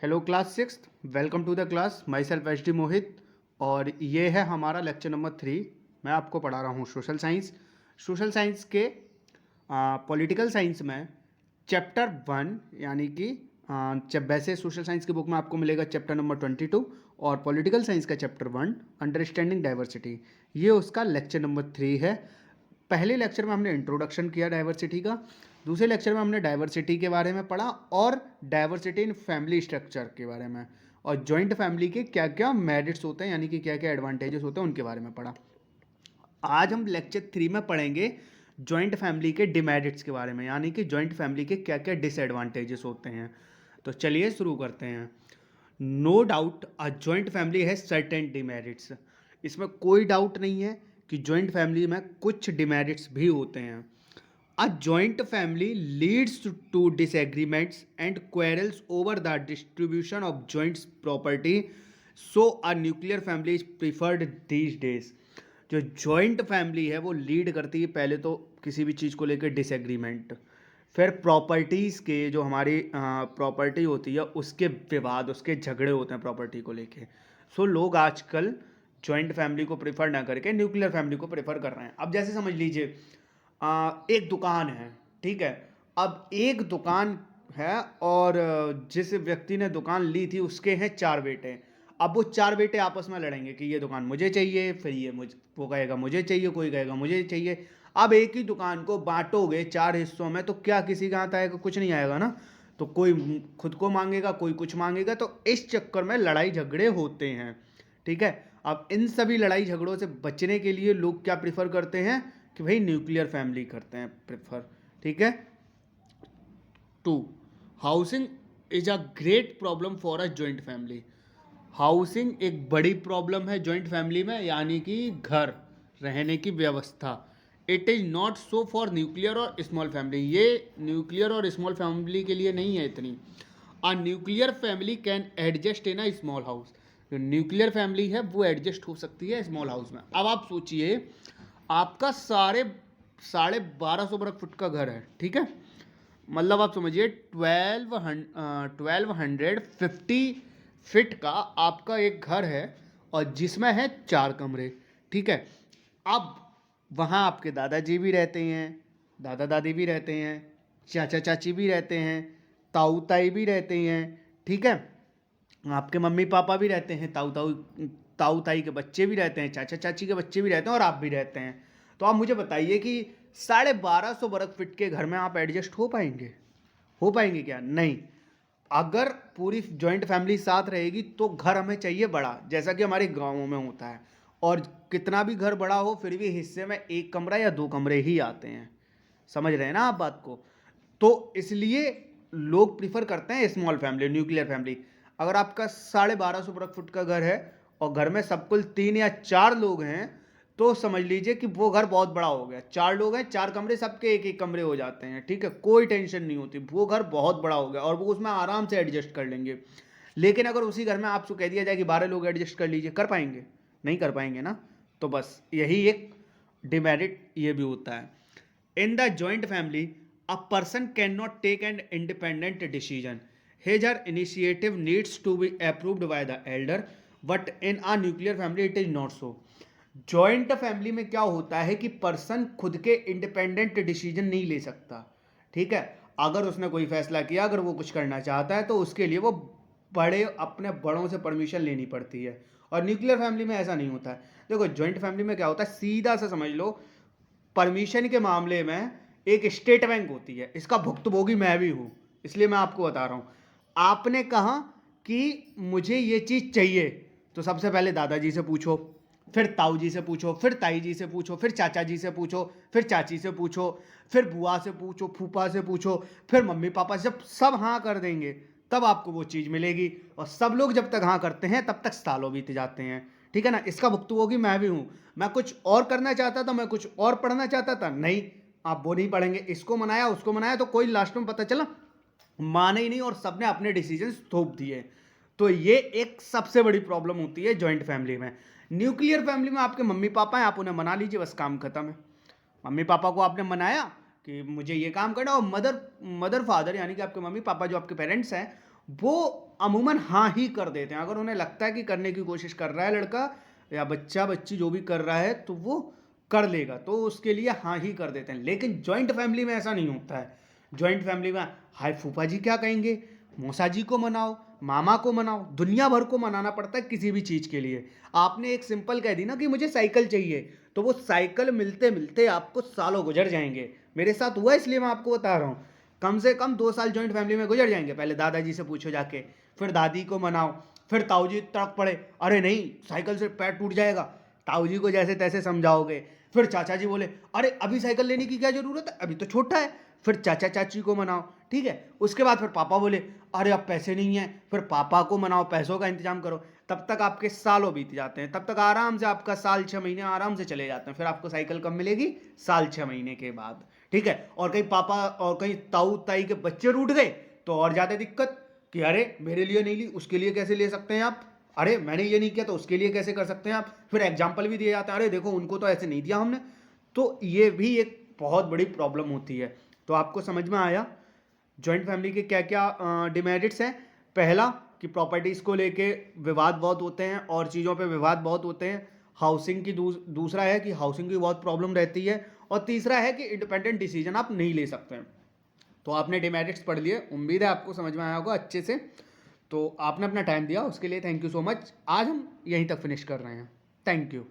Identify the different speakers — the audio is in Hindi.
Speaker 1: Hello class sixth, welcome to the class. Myself H D Mohit और ये है हमारा लेक्चर नंबर 3। मैं आपको पढ़ा रहा हूँ सोशल साइंस। सोशल साइंस के पॉलिटिकल साइंस में चैप्टर 1 यानी कि जब वैसे सोशल साइंस की बुक में आपको मिलेगा चैप्टर नंबर 22 और पॉलिटिकल साइंस का चैप्टर 1 अंडरस्टैंडिंग डाइवर्सिटी, ये उसका लेक्चर नंबर 3 है। पहले लेक्चर में हमने इंट्रोडक्शन किया डाइवर्सिटी का, दूसरे लेक्चर में हमने डाइवर्सिटी के बारे में पढ़ा और डाइवर्सिटी इन फैमिली स्ट्रक्चर के बारे में और जॉइंट फैमिली के क्या क्या मेरिट्स होते हैं यानी कि क्या क्या एडवांटेजेस होते हैं उनके बारे में पढ़ा। आज हम लेक्चर 3 में पढ़ेंगे जॉइंट फैमिली के डिमेरिट्स के बारे में, यानी कि जॉइंट फैमिली के क्या क्या डिसएडवांटेजेस होते हैं। तो चलिए शुरू करते हैं। No doubt a joint family है सर्टेन डिमेरिट्स। इसमें कोई डाउट नहीं है कि जॉइंट फैमिली में कुछ डिमेरिट्स भी होते हैं। A joint family leads to disagreements and quarrels over the distribution of joint property, so a nuclear family is preferred these days. जो जॉइंट फैमिली है वो लीड करती है पहले तो किसी भी चीज़ को लेकर डिसएग्रीमेंट, फिर प्रॉपर्टीज़ के जो हमारी प्रॉपर्टी होती है उसके विवाद, उसके झगड़े होते हैं प्रॉपर्टी को लेके। सो लोग आजकल जॉइंट फैमिली को प्रेफर ना करके न्यूक्लियर फैमिली को प्रेफर कर रहे हैं। अब जैसे समझ लीजिए एक दुकान है, ठीक है। अब एक दुकान है और जिस व्यक्ति ने दुकान ली थी उसके हैं 4 बेटे। अब वो 4 बेटे आपस में लड़ेंगे कि ये दुकान मुझे चाहिए, फिर ये वो कहेगा मुझे चाहिए, कोई कहेगा मुझे चाहिए। अब एक ही दुकान को बांटोगे 4 हिस्सों में तो क्या किसी का हाथ आएगा? कुछ नहीं आएगा ना। तो कोई खुद को मांगेगा, कोई कुछ मांगेगा, तो इस चक्कर में लड़ाई झगड़े होते हैं, ठीक है। अब इन सभी लड़ाई झगड़ों से बचने के लिए लोग क्या प्रिफर करते हैं कि भाई न्यूक्लियर फैमिली करते हैं प्रेफर, ठीक है। 2, housing is a great problem for a joint family. Housing एक बड़ी प्रॉब्लम है जॉइंट फैमिली में, यानी कि घर, रहने की व्यवस्था। It is not so for nuclear और स्मॉल फैमिली। ये न्यूक्लियर और स्मॉल फैमिली के लिए नहीं है इतनी। अ nuclear family can adjust in a small house. जो न्यूक्लियर फैमिली है वो एडजस्ट हो सकती है स्मॉल हाउस में। अब आप सोचिए, आपका 1250 वर्ग फुट का घर है, ठीक है। मतलब आप समझिए 1250 फिट का आपका एक घर है और जिसमें है 4 कमरे, ठीक है। अब वहाँ आपके दादाजी भी रहते हैं, दादा दादी भी रहते हैं, चाचा चाची भी रहते हैं, ताऊ ताई भी रहते हैं, ठीक है। आपके मम्मी पापा भी रहते हैं, ताऊ ताई के बच्चे भी रहते हैं, चाचा चाची के बच्चे भी रहते हैं और आप भी रहते हैं। तो आप मुझे बताइए कि 1250 वर्ग फीट के घर में आप एडजस्ट हो पाएंगे? हो पाएंगे क्या? नहीं। अगर पूरी जॉइंट फैमिली साथ रहेगी तो घर हमें चाहिए बड़ा, जैसा कि हमारे गांवों में होता है। और कितना भी घर बड़ा हो फिर भी हिस्से में 1 कमरा या 2 कमरे ही आते हैं। समझ रहे हैं ना आप बात को? तो इसलिए लोग प्रिफर करते हैं स्मॉल फैमिली, न्यूक्लियर फैमिली। अगर आपका 1250 वर्ग फुट का घर है और घर में सब कुल 3 या 4 लोग हैं तो समझ लीजिए कि वो घर बहुत बड़ा हो गया। 4 लोग हैं, 4 कमरे, सबके एक एक कमरे हो जाते हैं, ठीक है। कोई टेंशन नहीं होती, वो घर बहुत बड़ा हो गया और वो उसमें आराम से एडजस्ट कर लेंगे। लेकिन अगर उसी घर में आपको कह दिया जाए कि 12 लोग एडजस्ट कर लीजिए, कर पाएंगे? नहीं कर पाएंगे ना। तो बस यही एक डिमेरिट ये भी होता है। In the joint family, a person cannot take an independent decision. His or initiative needs to be approved by the elder, but in a nuclear family it is not so. Joint family में क्या होता है कि पर्सन खुद के इंडिपेंडेंट डिसीजन नहीं ले सकता, ठीक है। अगर उसने कोई फैसला किया, अगर वो कुछ करना चाहता है तो उसके लिए वो अपने बड़ों से परमिशन लेनी पड़ती है। और न्यूक्लियर फैमिली में ऐसा नहीं होता है। देखो जॉइंट फैमिली में क्या होता है, सीधा सा समझ लो, परमिशन के मामले में एक स्टेट बैंक होती है। इसका भुक्तभोगी मैं भी हूं, इसलिए मैं आपको बता रहा हूं। आपने कहा कि मुझे ये चीज चाहिए तो सबसे पहले दादाजी से पूछो, फिर ताऊ जी से पूछो, फिर ताई जी से पूछो, फिर चाचा जी से पूछो, फिर चाची से पूछो, फिर बुआ से पूछो, फूफा से पूछो, फिर मम्मी पापा से। जब सब हाँ कर देंगे तब आपको वो चीज़ मिलेगी। और सब लोग जब तक हाँ करते हैं तब तक सालों बीत जाते हैं, ठीक है ना। इसका भुक्तभोगी मैं भी हूँ। मैं कुछ और करना चाहता था, मैं कुछ और पढ़ना चाहता था, नहीं आप वो नहीं पढ़ेंगे, इसको मनाया उसको मनाया तो कोई लास्ट में पता चला माने ही नहीं और सबने अपने डिसीजन थोप दिए। तो ये एक सबसे बड़ी प्रॉब्लम होती है जॉइंट फैमिली में। न्यूक्लियर फैमिली में आपके मम्मी पापा हैं, आप उन्हें मना लीजिए, बस काम खत्म है। मम्मी पापा को आपने मनाया कि मुझे ये काम करना, और मदर फादर यानी कि आपके मम्मी पापा जो आपके पेरेंट्स हैं वो अमूमन हाँ ही कर देते हैं। अगर उन्हें लगता है कि करने की कोशिश कर रहा है लड़का या बच्चा बच्ची जो भी कर रहा है तो वो कर लेगा, तो उसके लिए हाँ ही कर देते हैं। लेकिन जॉइंट फैमिली में ऐसा नहीं होता है। जॉइंट फैमिली में हाय फूफा जी क्या कहेंगे, मौसा जी को मनाओ, मामा को मनाओ, दुनिया भर को मनाना पड़ता है किसी भी चीज़ के लिए। आपने एक सिंपल कह दी ना कि मुझे साइकिल चाहिए, तो वो साइकिल मिलते मिलते आपको सालों गुजर जाएंगे। मेरे साथ हुआ इसलिए मैं आपको बता रहा हूँ। कम से कम 2 साल जॉइंट फैमिली में गुजर जाएंगे। पहले दादाजी से पूछो जाके, फिर दादी को मनाओ, फिर ताऊ जी तड़क पड़े, अरे नहीं साइकिल से पैर टूट जाएगा, ताऊ जी को जैसे तैसे समझाओगे। फिर चाचा जी बोले अरे अभी साइकिल लेने की क्या जरूरत है, अभी तो छोटा है, फिर चाचा चाची को मनाओ, ठीक है। उसके बाद फिर पापा बोले अरे अब पैसे नहीं है, फिर पापा को मनाओ, पैसों का इंतजाम करो। तब तक आपके सालों बीत जाते हैं, तब तक आराम से आपका साल 6 महीने आराम से चले जाते हैं। फिर आपको साइकिल कब मिलेगी, साल 6 महीने के बाद, ठीक है। और कहीं पापा और कहीं ताऊ ताई के बच्चे रूठ गए तो और ज़्यादा दिक्कत कि अरे मेरे लिए नहीं ली, उसके लिए कैसे ले सकते हैं आप, अरे मैंने ये नहीं किया तो उसके लिए कैसे कर सकते हैं आप। फिर एग्जाम्पल भी दिए जाते हैं, अरे देखो उनको तो ऐसे नहीं दिया हमने। तो ये भी एक बहुत बड़ी प्रॉब्लम होती है। तो आपको समझ में आया जॉइंट फैमिली के क्या क्या डिमेरिट्स हैं। पहला कि प्रॉपर्टीज़ को लेके विवाद बहुत होते हैं और चीज़ों पे विवाद बहुत होते हैं। हाउसिंग की दूसरा है कि हाउसिंग की बहुत प्रॉब्लम रहती है। और तीसरा है कि इंडिपेंडेंट डिसीजन आप नहीं ले सकते हैं। तो आपने डिमेरिट्स पढ़ लिए, उम्मीद है आपको समझ में आया होगा अच्छे से। तो आपने अपना टाइम दिया उसके लिए थैंक यू सो मच। आज हम यहीं तक फिनिश कर रहे हैं। Thank you.